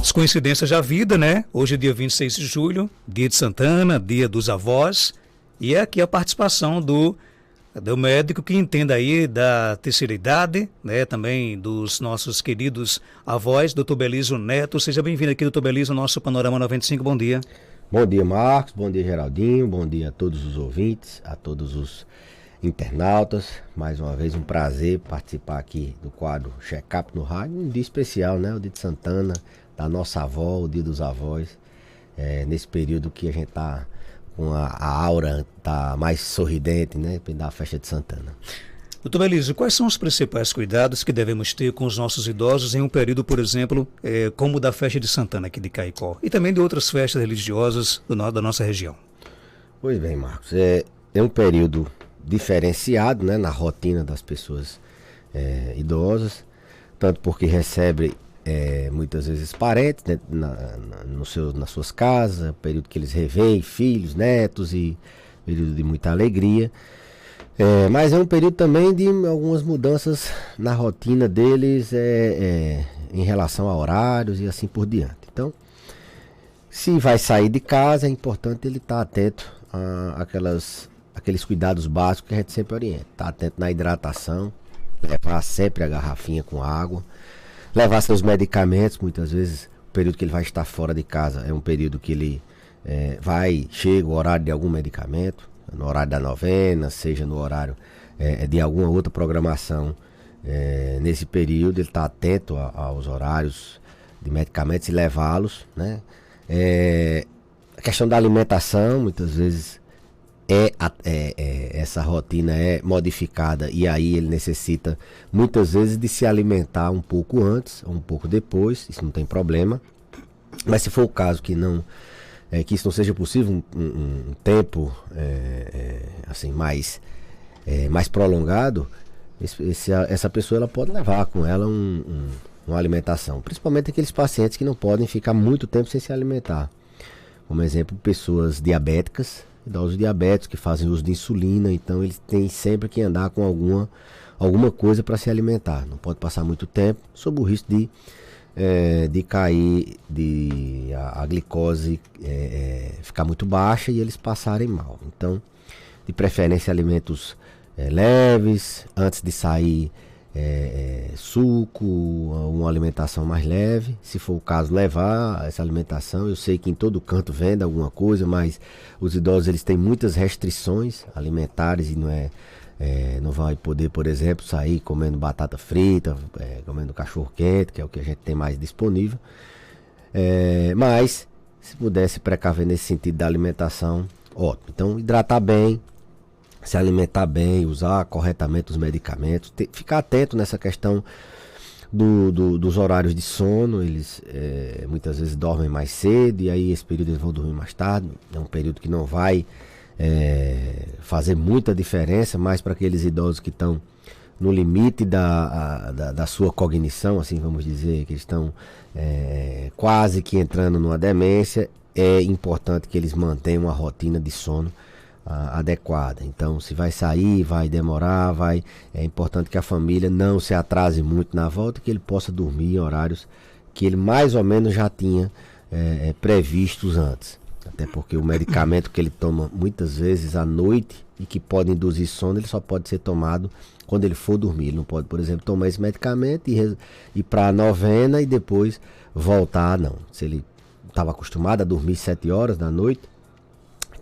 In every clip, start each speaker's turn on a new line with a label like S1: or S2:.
S1: As coincidências da vida, né? Hoje é dia 26 de julho, dia de Santana, dia dos avós. E é aqui a participação do médico que entenda aí da terceira idade, né? Também dos nossos queridos avós, doutor Belísio Neto. Seja bem-vindo aqui, doutor Belísio, ao nosso Panorama 95. Bom dia.
S2: Bom dia, Marcos. Bom dia, Geraldinho. Bom dia a todos os ouvintes, a todos os internautas. Mais uma vez um prazer participar aqui do quadro Check-up no rádio. Um dia especial, né? O dia de Santana, da nossa avó, o dia dos avós. Nesse período que a gente tá com a aura tá mais sorridente, né? Da festa de Santana.
S1: Doutor Belísio, quais são os principais cuidados que devemos ter com os nossos idosos em um período, por exemplo, como o da festa de Santana aqui de Caicó e também de outras festas religiosas da nossa região?
S2: Pois bem, Marcos, é um período diferenciado, né, na rotina das pessoas idosas, tanto porque recebe muitas vezes parentes, né, nas suas casas, período que eles revêem filhos, netos e período de muita alegria. Mas é um período também de algumas mudanças na rotina deles em relação a horários e assim por diante. Então, se vai sair de casa, é importante ele estar atento àqueles cuidados básicos que a gente sempre orienta. Estar atento na hidratação, levar sempre a garrafinha com água, levar seus medicamentos. Muitas vezes o período que ele vai estar fora de casa é um período que ele chega o horário de algum medicamento, no horário da novena, seja no horário de alguma outra programação. Nesse período ele está atento aos horários de medicamentos e levá-los, né? A questão da alimentação, muitas vezes essa rotina é modificada e aí ele necessita muitas vezes de se alimentar um pouco antes ou um pouco depois. Isso não tem problema, mas se for o caso que isso não seja possível, um tempo assim mais prolongado, essa pessoa ela pode levar com ela uma alimentação, principalmente aqueles pacientes que não podem ficar muito tempo sem se alimentar, como exemplo, pessoas diabéticas, idosos diabéticos que fazem uso de insulina. Então eles têm sempre que andar com alguma coisa para se alimentar, não pode passar muito tempo sob o risco de cair, a glicose ficar muito baixa e eles passarem mal. Então, de preferência, alimentos leves, antes de sair, suco, uma alimentação mais leve. Se for o caso, levar essa alimentação. Eu sei que em todo canto vende alguma coisa, mas os idosos eles têm muitas restrições alimentares e não vai poder, por exemplo, sair comendo batata frita, comendo cachorro quente, que é o que a gente tem mais disponível. Mas, se pudesse precaver nesse sentido da alimentação, ótimo. Então, hidratar bem, se alimentar bem, usar corretamente os medicamentos, ficar atento nessa questão dos horários de sono. Eles muitas vezes dormem mais cedo e aí esse período eles vão dormir mais tarde. É um período que não vai fazer muita diferença, mas para aqueles idosos que estão no limite da sua cognição, assim vamos dizer, que estão quase que entrando numa demência, é importante que eles mantenham uma rotina de sono adequada. Então, se vai sair, vai demorar, é importante que a família não se atrase muito na volta, que ele possa dormir em horários que ele mais ou menos já tinha previstos antes. Até porque o medicamento que ele toma muitas vezes à noite e que pode induzir sono, ele só pode ser tomado quando ele for dormir. Ele não pode, por exemplo, tomar esse medicamento e ir para a novena e depois voltar, não. Se ele estava acostumado a dormir 7 horas da noite,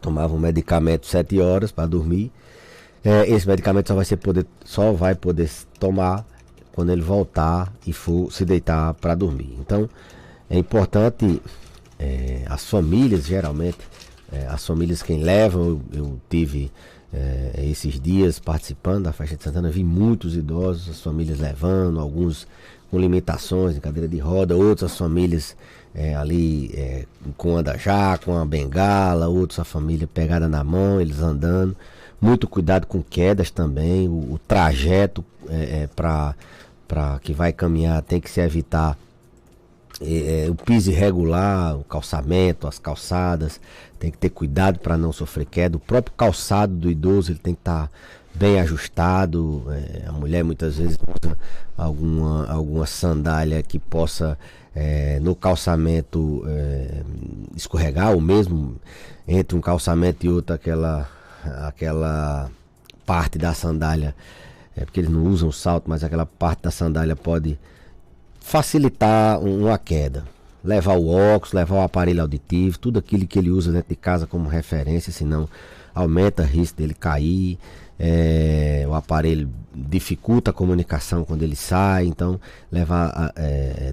S2: tomava um medicamento 7 horas para dormir, esse medicamento só vai poder tomar quando ele voltar e for se deitar para dormir. Então, é importante as famílias, geralmente, as famílias quem levam, eu tive esses dias participando da festa de Santana, vi muitos idosos, as famílias levando, alguns com limitações em cadeira de roda, outras famílias ali com andajá, com a bengala, outros a família pegada na mão, eles andando. Muito cuidado com quedas também, o trajeto para que vai caminhar tem que se evitar o piso irregular, o calçamento, as calçadas, tem que ter cuidado para não sofrer queda. O próprio calçado do idoso ele tem que estar bem ajustado. A mulher muitas vezes usa alguma sandália que possa no calçamento escorregar, ou mesmo entre um calçamento e outro, aquela parte da sandália, porque eles não usam salto, mas aquela parte da sandália pode facilitar uma queda. Levar o óculos, levar o aparelho auditivo, tudo aquilo que ele usa dentro de casa como referência, senão aumenta o risco dele cair. O aparelho dificulta a comunicação quando ele sai, então levar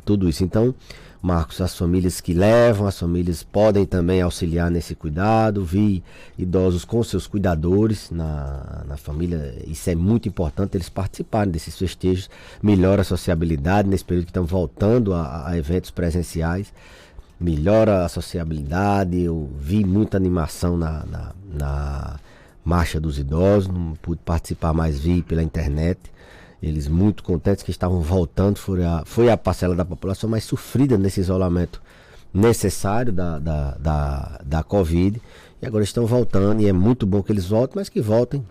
S2: tudo isso. Então, Marcos, as famílias que levam, as famílias podem também auxiliar nesse cuidado, vi idosos com seus cuidadores na família, isso é muito importante, eles participarem desses festejos, melhora a sociabilidade nesse período que estão voltando a eventos presenciais, melhora a sociabilidade. Eu vi muita animação na Marcha dos Idosos, não pude participar, mas vi pela internet. Eles muito contentes que estavam voltando, foi a parcela da população mais sofrida nesse isolamento necessário da Covid, e agora estão voltando, e é muito bom que eles voltem, mas que voltem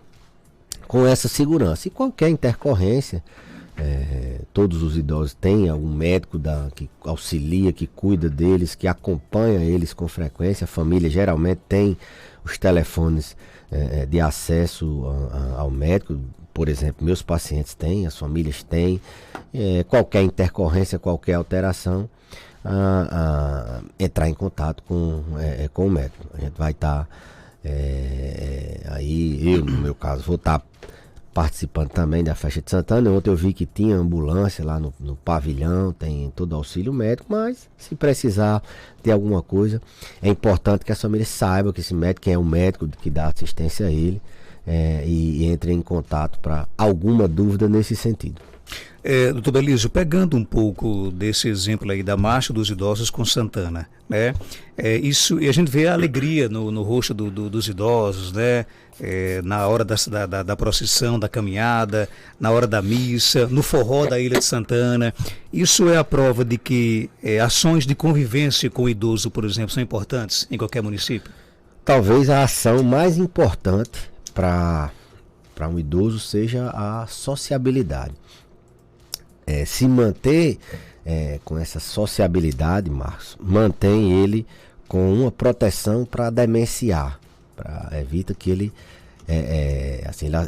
S2: com essa segurança. E qualquer intercorrência, todos os idosos têm algum médico que auxilia, que cuida deles, que acompanha eles com frequência. A família geralmente tem os telefones de acesso ao médico. Por exemplo, meus pacientes têm, as famílias têm. Qualquer intercorrência, qualquer alteração, entrar em contato com o médico. A gente vai estar, aí eu, no meu caso, vou estar participando também da festa de Santana. Ontem eu vi que tinha ambulância lá no pavilhão, tem todo auxílio médico, mas se precisar de alguma coisa, é importante que as famílias saibam que esse médico, quem é o médico que dá assistência a ele, e entre em contato para alguma dúvida nesse sentido.
S1: Doutor Belísio, pegando um pouco desse exemplo aí da Marcha dos Idosos com Santana, né? Isso, e a gente vê a alegria no rosto dos idosos, né? Na hora da procissão, da caminhada, na hora da missa, no forró da Ilha de Santana. Isso é a prova de que ações de convivência com o idoso, por exemplo, são importantes em qualquer município?
S2: Talvez a ação mais importante para um idoso seja a sociabilidade. Se manter com essa sociabilidade, Marcos, mantém ele com uma proteção para demenciar, evita que ele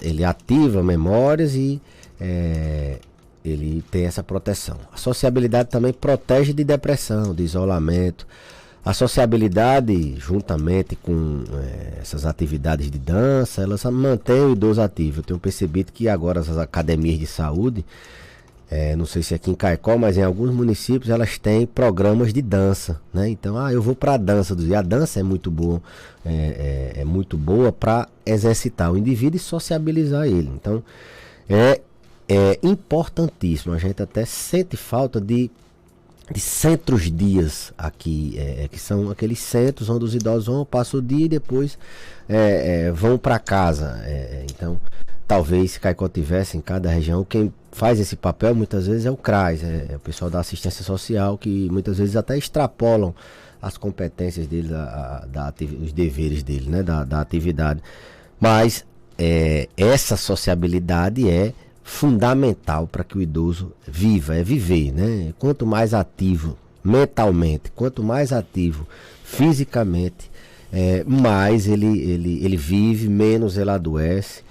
S2: ele ativa memórias e ele tem essa proteção. A sociabilidade também protege de depressão, de isolamento. A sociabilidade, juntamente com essas atividades de dança, elas mantêm o idoso ativo. Eu tenho percebido que agora as academias de saúde, não sei se aqui em Caicó, mas em alguns municípios elas têm programas de dança, né? Então, eu vou para a dança. E a dança é muito boa, muito boa para exercitar o indivíduo e sociabilizar ele. Então, é importantíssimo. A gente até sente falta de centros-dias aqui, que são aqueles centros onde os idosos vão, passam o dia e depois vão para casa. Então, talvez se Caicó tivesse em cada região, quem faz esse papel muitas vezes é o CRAS, o pessoal da assistência social, que muitas vezes até extrapolam as competências dele, os deveres dele, né, da atividade. Mas essa sociabilidade é fundamental para que o idoso viva, viver, né? Quanto mais ativo mentalmente, quanto mais ativo fisicamente, mais ele vive, menos ele adoece.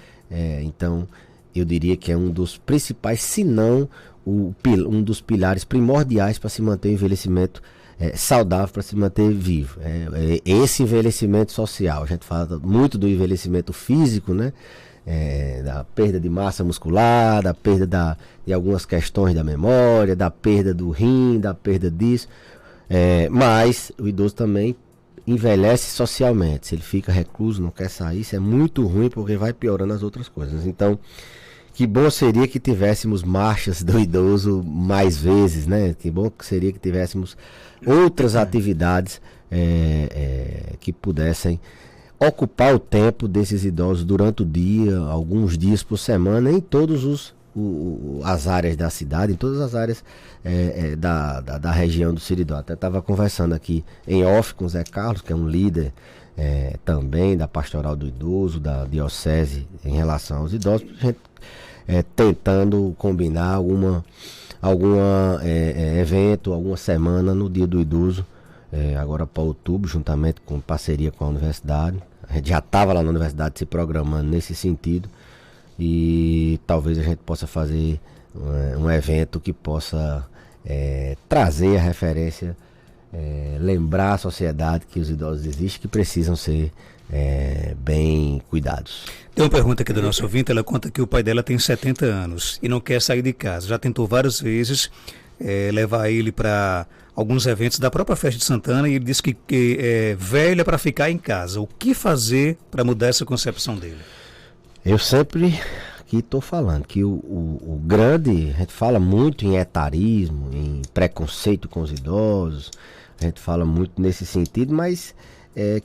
S2: Então, eu diria que é um dos principais, se não um dos pilares primordiais para se manter o envelhecimento saudável, para se manter vivo. Esse envelhecimento social. A gente fala muito do envelhecimento físico, né? Da perda de massa muscular, da perda de algumas questões da memória, da perda do rim, da perda disso. Mas o idoso também envelhece socialmente. Se ele fica recluso, não quer sair, isso é muito ruim, porque vai piorando as outras coisas. Então, que bom seria que tivéssemos marchas do idoso mais vezes, né? Que bom que seria que tivéssemos outras atividades que pudessem ocupar o tempo desses idosos durante o dia, alguns dias por semana, em todas as áreas da cidade, em todas as áreas da região do Seridó. Até estava conversando aqui em off com o Zé Carlos, que é um líder também da Pastoral do Idoso, da Diocese, em relação aos idosos, a gente, tentando combinar algum evento, alguma semana no Dia do Idoso, agora para outubro, juntamente com parceria com a universidade. A gente já estava lá na universidade se programando nesse sentido e talvez a gente possa fazer um evento que possa trazer a referência, lembrar a sociedade que os idosos existem, que precisam ser bem cuidados.
S1: Tem uma pergunta aqui do nosso ouvinte, ela conta que o pai dela tem 70 anos e não quer sair de casa. Já tentou várias vezes levar ele para alguns eventos da própria Festa de Santana e ele disse que é velho para ficar em casa. O que fazer para mudar essa concepção dele?
S2: Eu sempre aqui estou falando que o grande, a gente fala muito em etarismo, em preconceito com os idosos, a gente fala muito nesse sentido, mas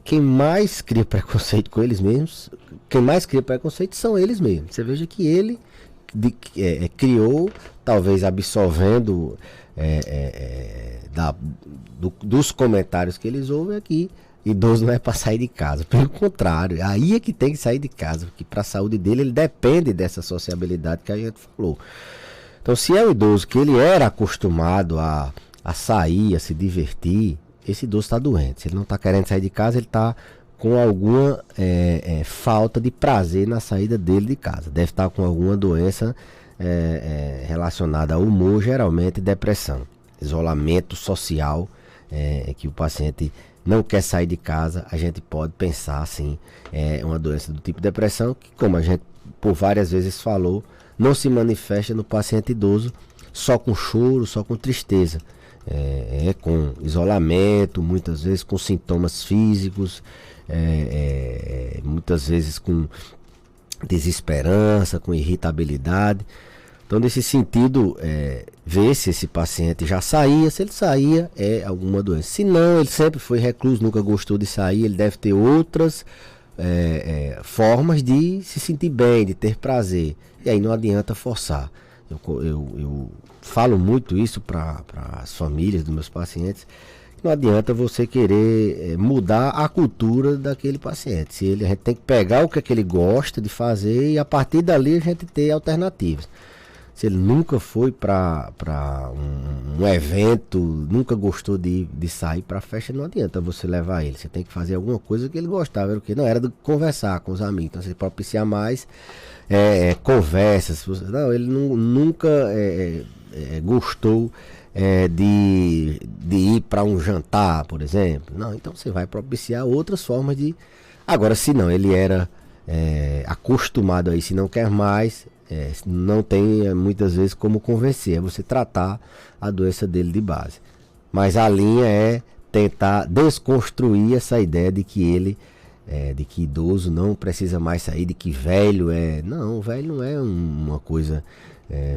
S2: quem mais cria preconceito com eles mesmos, quem mais cria preconceito são eles mesmos. Você veja que ele criou, talvez absorvendo dos comentários que eles ouvem aqui, idoso não é para sair de casa, pelo contrário, aí é que tem que sair de casa, porque para a saúde dele ele depende dessa sociabilidade que a gente falou. Então, se é o idoso que ele era acostumado a sair, a se divertir, esse idoso está doente. Se ele não está querendo sair de casa, ele está com alguma falta de prazer na saída dele de casa. Deve estar com alguma doença relacionada ao humor, geralmente depressão, isolamento social, que o paciente não quer sair de casa. A gente pode pensar assim, uma doença do tipo depressão, que, como a gente por várias vezes falou, não se manifesta no paciente idoso só com choro, só com tristeza. Com isolamento, muitas vezes com sintomas físicos, muitas vezes com desesperança, com irritabilidade. Então, nesse sentido, ver se esse paciente já saía. Se ele saía, é alguma doença. Se não, ele sempre foi recluso, nunca gostou de sair, ele deve ter outras formas de se sentir bem, de ter prazer. E aí não adianta forçar. Eu falo muito isso para as famílias dos meus pacientes. Não adianta você querer mudar a cultura daquele paciente. A gente tem que pegar o que ele gosta de fazer e a partir dali a gente ter alternativas. Se ele nunca foi para um evento, nunca gostou de sair para festa, não adianta você levar ele. Você tem que fazer alguma coisa que ele gostava. Era o quê? Não, era de conversar com os amigos. Então você propicia mais conversas. Não, ele nunca gostou de ir para um jantar, por exemplo. Não, então você vai propiciar outras formas de... Agora, se não, ele era acostumado a isso e não quer mais... não tem muitas vezes como convencer, é você tratar a doença dele de base. Mas a linha é tentar desconstruir essa ideia de que ele, de que idoso não precisa mais sair, de que velho não, velho não é uma coisa,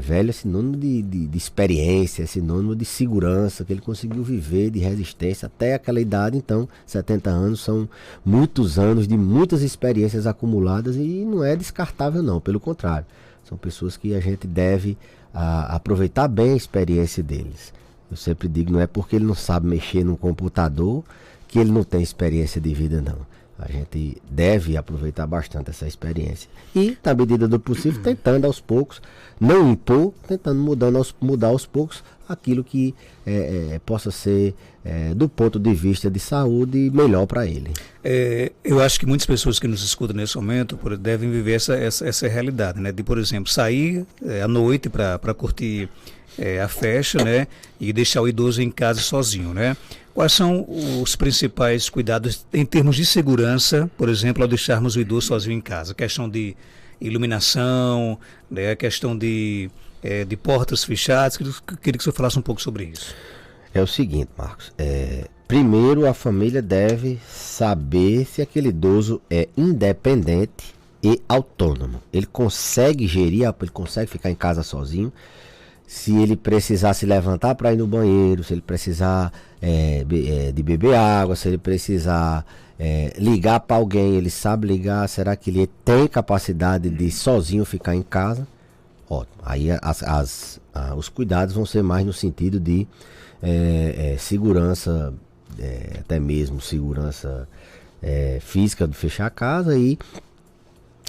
S2: velho é sinônimo de experiência, é sinônimo de segurança, que ele conseguiu viver, de resistência até aquela idade. Então 70 anos são muitos anos de muitas experiências acumuladas e não é descartável não, pelo contrário. São pessoas que a gente deve aproveitar bem a experiência deles. Eu sempre digo, não é porque ele não sabe mexer no computador que ele não tem experiência de vida, não. A gente deve aproveitar bastante essa experiência. E, na medida do possível, tentando aos poucos, não impor, tentando mudar aos poucos aquilo que possa ser, do ponto de vista de saúde, melhor para ele.
S1: Eu acho que muitas pessoas que nos escutam nesse momento devem viver essa realidade, né? De, por exemplo, sair à noite para curtir a festa, né? E deixar o idoso em casa sozinho, né? Quais são os principais cuidados em termos de segurança, por exemplo, ao deixarmos o idoso sozinho em casa? A questão de iluminação, né? A questão de portas fechadas. Queria que o senhor falasse um pouco sobre isso.
S2: É o seguinte, Marcos. Primeiro, a família deve saber se aquele idoso é independente e autônomo. Ele consegue gerir, ele consegue ficar em casa sozinho. Se ele precisar se levantar para ir no banheiro, se ele precisar de beber água, se ele precisar ligar para alguém, ele sabe ligar. Será que ele tem capacidade de sozinho ficar em casa? Ótimo. Aí os cuidados vão ser mais no sentido de segurança, até mesmo segurança física de fechar a casa e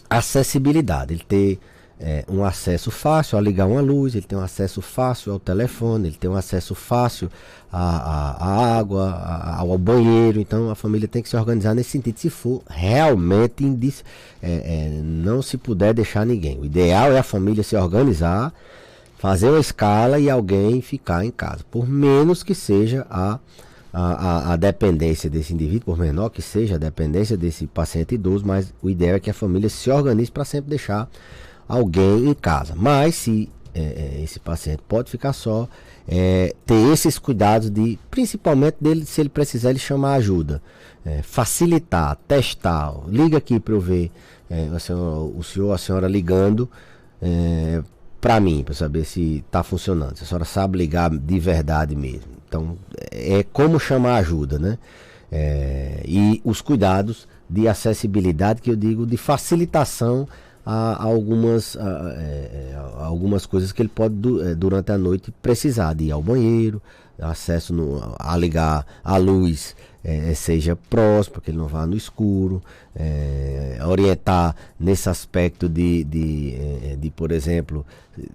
S2: acessibilidade. Ele ter um acesso fácil a ligar uma luz, ele tem um acesso fácil ao telefone, ele tem um acesso fácil à água, ao banheiro. Então a família tem que se organizar nesse sentido, se for realmente não se puder deixar ninguém. O ideal é a família se organizar, fazer uma escala e alguém ficar em casa, por menos que seja a dependência desse indivíduo, por menor que seja a dependência desse paciente idoso, mas o ideal é que a família se organize para sempre deixar alguém em casa. Mas se esse paciente pode ficar só, ter esses cuidados principalmente dele, se ele precisar, ele chamar ajuda, facilitar, testar, liga aqui para eu ver o senhor, a senhora ligando para mim, para saber se está funcionando, se a senhora sabe ligar de verdade mesmo. Então, é como chamar ajuda, né? E os cuidados de acessibilidade, que eu digo, de facilitação a algumas coisas que ele pode, durante a noite, precisar de ir ao banheiro, acesso a ligar a luz, seja próximo, para que ele não vá no escuro, orientar nesse aspecto de, por exemplo,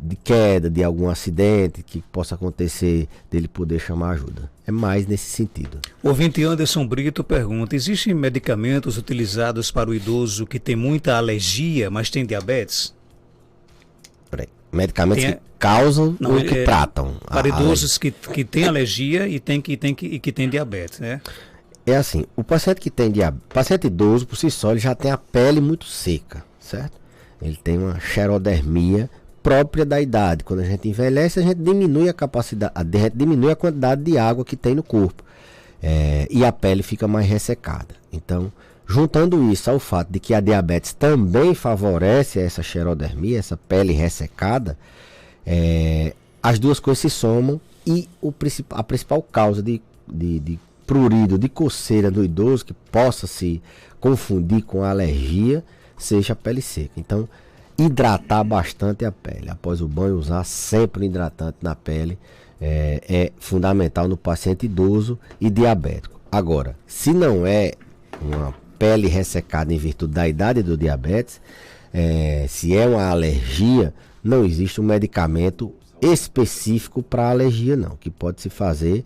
S2: de queda, de algum acidente que possa acontecer, dele poder chamar ajuda. É mais nesse sentido.
S1: O ouvinte Anderson Brito pergunta: existem medicamentos utilizados para o idoso que tem muita alergia, mas tem diabetes?
S2: Medicamentos que causam ou que tratam?
S1: Para idosos que têm alergia e que tem diabetes, né?
S2: É assim, o paciente que tem diabetes, paciente idoso por si só, ele já tem a pele muito seca, certo? Ele tem uma xerodermia própria da idade. Quando a gente envelhece, a gente diminui a capacidade, diminui a quantidade de água que tem no corpo, e a pele fica mais ressecada. Então, juntando isso ao fato de que a diabetes também favorece essa xerodermia, essa pele ressecada, as duas coisas se somam e a principal causa de prurido, de coceira no idoso, que possa se confundir com alergia, seja a pele seca. Então, hidratar bastante a pele. Após o banho, usar sempre um hidratante na pele é fundamental no paciente idoso e diabético. Agora, se não é uma pele ressecada em virtude da idade do diabetes, se é uma alergia, não existe um medicamento específico para alergia, não. Que pode se fazer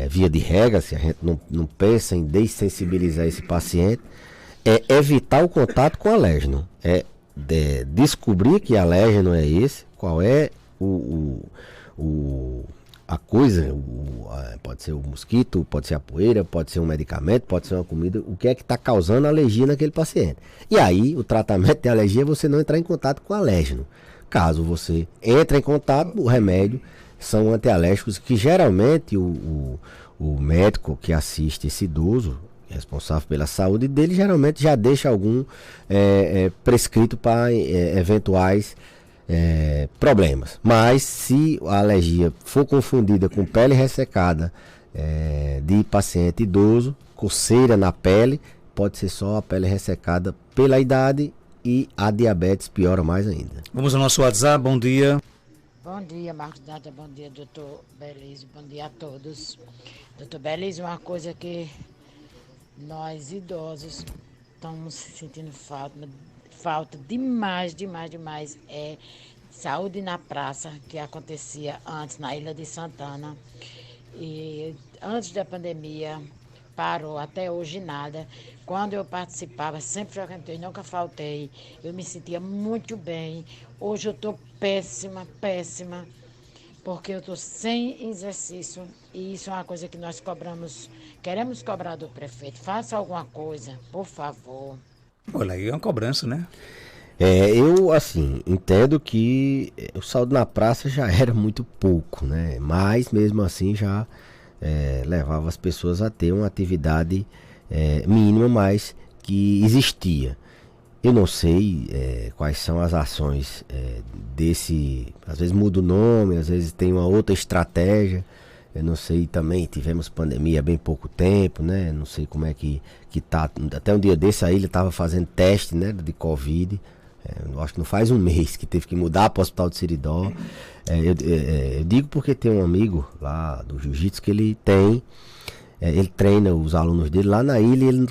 S2: via de regra, se a gente não pensa em dessensibilizar esse paciente, é evitar o contato com alérgeno. Descobrir que alérgeno é esse, qual é a coisa, pode ser o mosquito, pode ser a poeira, pode ser um medicamento, pode ser uma comida, o que é que está causando alergia naquele paciente. E aí, o tratamento de alergia é você não entrar em contato com o alérgeno. Caso você entre em contato, o remédio são antialérgicos que geralmente o médico que assiste esse idoso, responsável pela saúde dele, geralmente já deixa algum prescrito para eventuais problemas. Mas se a alergia for confundida com pele ressecada de paciente idoso, coceira na pele, pode ser só a pele ressecada pela idade, e a diabetes piora mais ainda.
S1: Vamos ao nosso WhatsApp. Bom dia.
S3: Bom dia, Marcos Data. Bom dia, doutor Belísio. Bom dia a todos. Doutor Belísio, uma coisa que nós idosos estamos sentindo falta demais, é saúde na praça, que acontecia antes na Ilha de Santana. E antes da pandemia, parou, até hoje nada. Quando eu participava, sempre frequentei, nunca faltei. Eu me sentia muito bem. Hoje eu estou péssima, porque eu estou sem exercício. E isso é uma coisa que nós queremos cobrar do prefeito. Faça alguma coisa, por favor.
S1: Olha, aí é uma cobrança, né?
S2: Eu, assim, entendo que o saúde na praça já era muito pouco, né? Mas, mesmo assim, já levava as pessoas a ter uma atividade mínima, mas que existia. Eu não sei quais são as ações desse... Às vezes muda o nome, às vezes tem uma outra estratégia. Eu não sei também, tivemos pandemia há bem pouco tempo, né? Não sei como é que tá. Até um dia desse aí ele estava fazendo teste, né, de Covid. Eu acho que não faz um mês que teve que mudar para o Hospital de Seridó. Eu digo porque tem um amigo lá do Jiu-Jitsu que ele treina os alunos dele lá na ilha.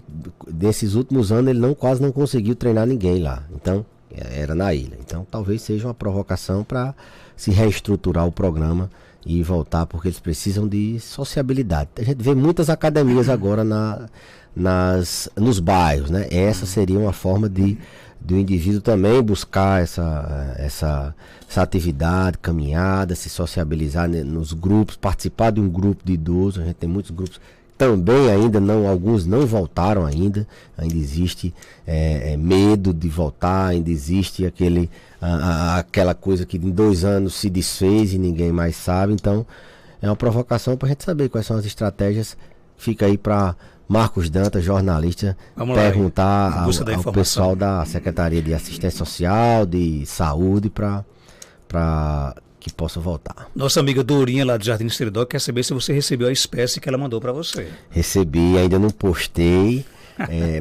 S2: Nesses últimos anos ele quase não conseguiu treinar ninguém lá. Então era na ilha. Então talvez seja uma provocação para se reestruturar o programa e voltar, porque eles precisam de sociabilidade. A gente vê muitas academias agora nos bairros, né? Essa seria uma forma do indivíduo também buscar essa atividade, caminhada, se sociabilizar, né, nos grupos, participar de um grupo de idosos. A gente tem muitos grupos também ainda não, alguns não voltaram ainda existe medo de voltar, ainda existe aquela coisa que em 2 anos se desfez e ninguém mais sabe. Então é uma provocação para a gente saber quais são as estratégias. Fica aí para Marcos Dantas, jornalista, perguntar ao pessoal da Secretaria de Assistência Social, de Saúde, para que possa voltar.
S1: Nossa amiga Dorinha, lá do Jardim do Seridó, quer saber se você recebeu a espécie que ela mandou para você.
S2: Recebi, ainda não postei.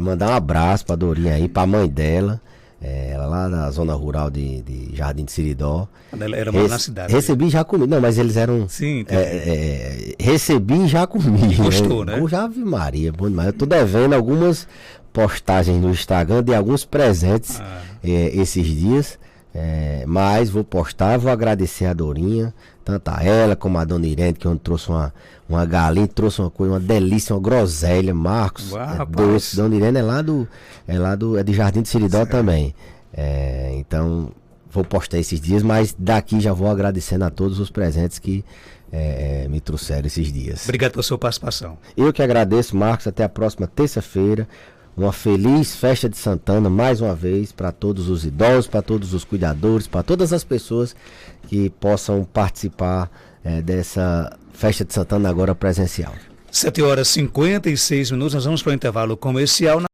S2: Mandar um abraço para Dorinha aí, para a mãe dela. Ela lá na zona rural de Jardim do Seridó.
S1: Ela mora na cidade.
S2: Recebi e já comi. Não, mas eles eram...
S1: Sim,
S2: recebi e já comi.
S1: Gostou, né?
S2: Já vi Maria, bom demais. Eu tô devendo algumas postagens no Instagram de alguns presentes esses dias. Mas vou postar, vou agradecer a Dorinha, tanto a ela como a dona Irene, que trouxe uma galinha, trouxe uma coisa, uma delícia, uma groselha. Marcos, doce. Dona Irene é de Jardim do Seridó também. Então vou postar esses dias, mas daqui já vou agradecendo a todos os presentes que me trouxeram esses dias.
S1: Obrigado pela sua participação.
S2: Eu que agradeço, Marcos. Até a próxima terça-feira. Uma feliz festa de Santana, mais uma vez, para todos os idosos, para todos os cuidadores, para todas as pessoas que possam participar dessa festa de Santana agora presencial.
S1: 7h56, nós vamos para o intervalo comercial.